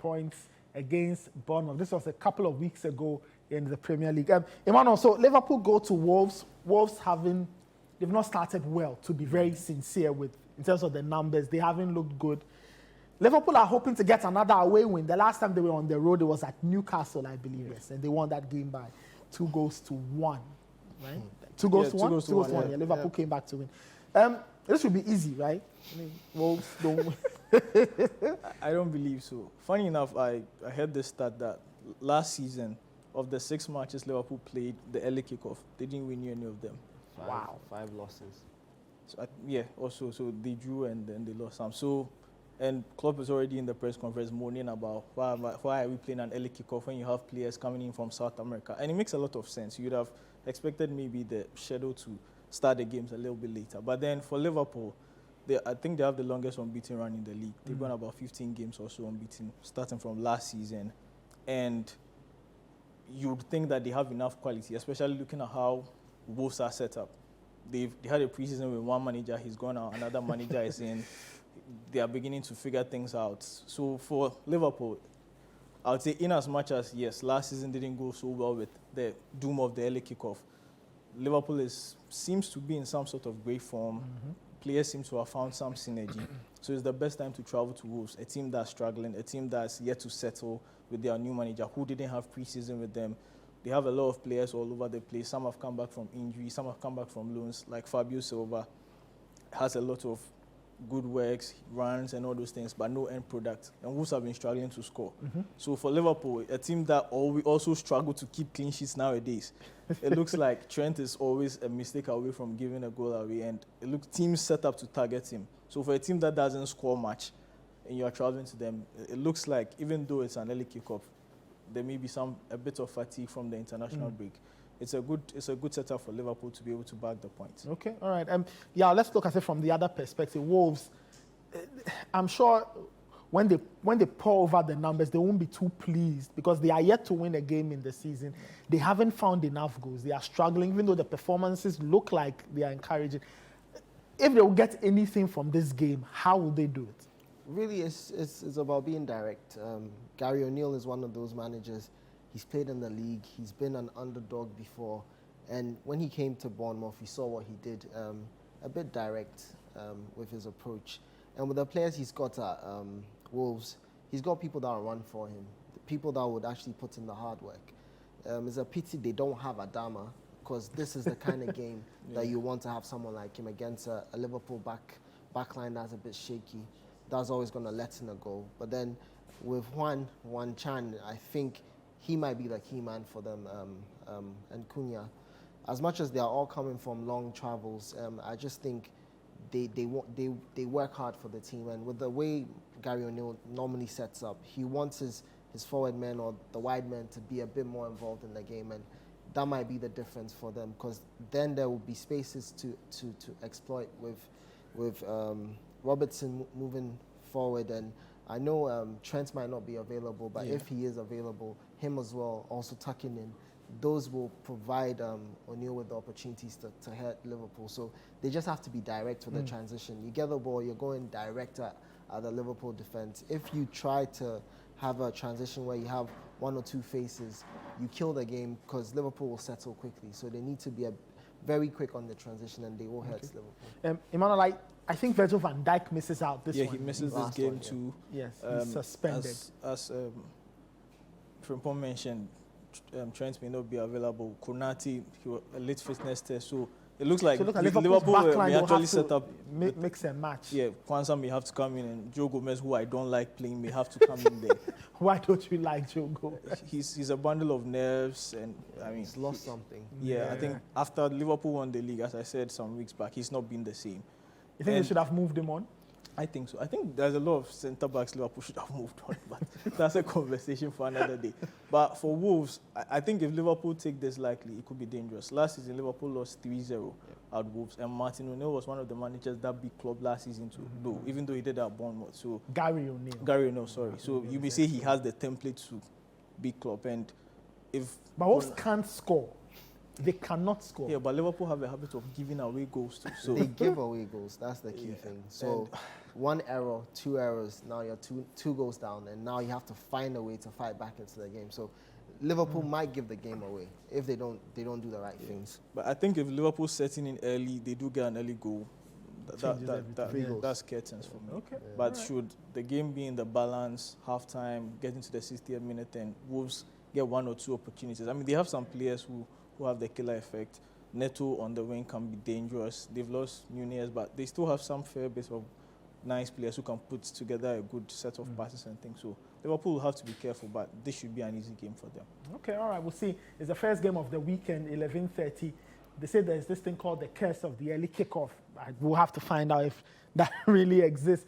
points against Bournemouth. This was a couple of weeks ago in the Premier League. Emmanuel, so Liverpool go to Wolves. Wolves they've not started well, to be very sincere in terms of the numbers. They haven't looked good. Liverpool are hoping to get another away win. The last time they were on the road, it was at Newcastle, I believe, yes, and they won that game by 2-1, right? 2-1? 2-1, yeah. Liverpool came back to win. This should be easy, right? I mean, Wolves don't win. I don't believe so. Funny enough, I heard this stat that last season, of the 6 matches Liverpool played, the early kickoff, they didn't win any of them. Wow. 5 losses. So, so they drew and then they lost some. So, and Klopp is already in the press conference moaning about why are we playing an early kickoff when you have players coming in from South America? And it makes a lot of sense. You'd have expected maybe the schedule to start the games a little bit later. But then for Liverpool, I think they have the longest unbeaten run in the league. They've gone about 15 games or so unbeaten, starting from last season. And you'd think that they have enough quality, especially looking at how Wolves are set up. They had a preseason with one manager, he's gone out, another manager is in. They are beginning to figure things out. So for Liverpool, I would say in as much as, yes, last season didn't go so well with the doom of the early kickoff, Liverpool seems to be in some sort of great form. Players seem to have found some synergy. So it's the best time to travel to Wolves, a team that's struggling, a team that's yet to settle with their new manager who didn't have preseason with them. They have a lot of players all over the place. Some have come back from injury, some have come back from loans, like Fabio Silva has a lot of good works, runs and all those things, but no end product. And Wolves have been struggling to score. So for Liverpool, a team that also struggle to keep clean sheets nowadays, it looks like Trent is always a mistake away from giving a goal away, and it looks teams set up to target him. So for a team that doesn't score much, and you are traveling to them, it looks like even though it's an early kickoff, there may be a bit of fatigue from the international break. It's a good setup for Liverpool to be able to back the points. Okay, all right. Let's look at it from the other perspective. Wolves, I'm sure when they pour over the numbers, they won't be too pleased because they are yet to win a game in the season. They haven't found enough goals. They are struggling, even though the performances look like they are encouraging. If they will get anything from this game, how will they do it? Really, it's about being direct. Gary O'Neill is one of those managers. He's played in the league. He's been an underdog before. And when he came to Bournemouth, we saw what he did, a bit direct with his approach. And with the players he's got at Wolves, he's got people that will run for him, people that would actually put in the hard work. It's a pity they don't have Adama, because this is the kind of game that you want to have someone like him against a Liverpool backline that's a bit shaky. That's always going to let in a goal. But then with Juan Chan, I think he might be the key man for them, and Cunha. As much as they are all coming from long travels, I just think they work hard for the team. And with the way Gary O'Neill normally sets up, he wants his forward men or the wide men to be a bit more involved in the game, and that might be the difference for them, because then there will be spaces to exploit with Robertson moving forward. And I know Trent might not be available, but if he is available, him as well, also tucking in, those will provide O'Neill with the opportunities to hurt Liverpool. So they just have to be direct with the transition. You get the ball, you're going direct at the Liverpool defense. If you try to have a transition where you have one or two faces, you kill the game, because Liverpool will settle quickly. So they need to be very quick on the transition, and they will hurt Liverpool. Emmanuel, I think Virgil van Dijk misses out this one. Yeah, he misses this game too. Yes, he's suspended. As Frimpong mentioned, Trent may not be available. Konate, he was a late fitness test, so it looks like Liverpool may actually set up mix and match. Yeah, Kwanzaa may have to come in, and Joe Gomez, who I don't like playing, may have to come in there. Why don't you like Joe Gomez? He's a bundle of nerves, and I mean he's lost something. Yeah, I think after Liverpool won the league, as I said some weeks back, he's not been the same. You think they should have moved him on? I think so. I think there's a lot of centre-backs Liverpool should have moved on, but that's a conversation for another day. But for Wolves, I think if Liverpool take this lightly, it could be dangerous. Last season, Liverpool lost 3-0 at Wolves, and Martin O'Neill was one of the managers that beat Klopp last season too, even though he did that at Bournemouth. So Gary O'Neill, sorry. So you may say he has the template to beat Klopp, and but Wolves can't score. They cannot score. Yeah, but Liverpool have a habit of giving away goals too. So they give away goals. That's the key thing. So one error, two errors, now you're two goals down, and now you have to find a way to fight back into the game. So Liverpool might give the game away if they don't do the right things. But I think if Liverpool setting in early, they do get an early goal. Changes everything. That's curtains for me. Okay. But should the game be in the balance, half-time, get into the 60th minute, and Wolves get one or two opportunities? I mean, they have some players who have the killer effect. Neto on the wing can be dangerous. They've lost Nunez, but they still have some fair bit of nice players who can put together a good set of passes and things. So Liverpool will have to be careful, but this should be an easy game for them. Okay, all right, we'll see. It's the first game of the weekend, 11:30. They say there's this thing called the curse of the early kickoff. We'll have to find out if that really exists.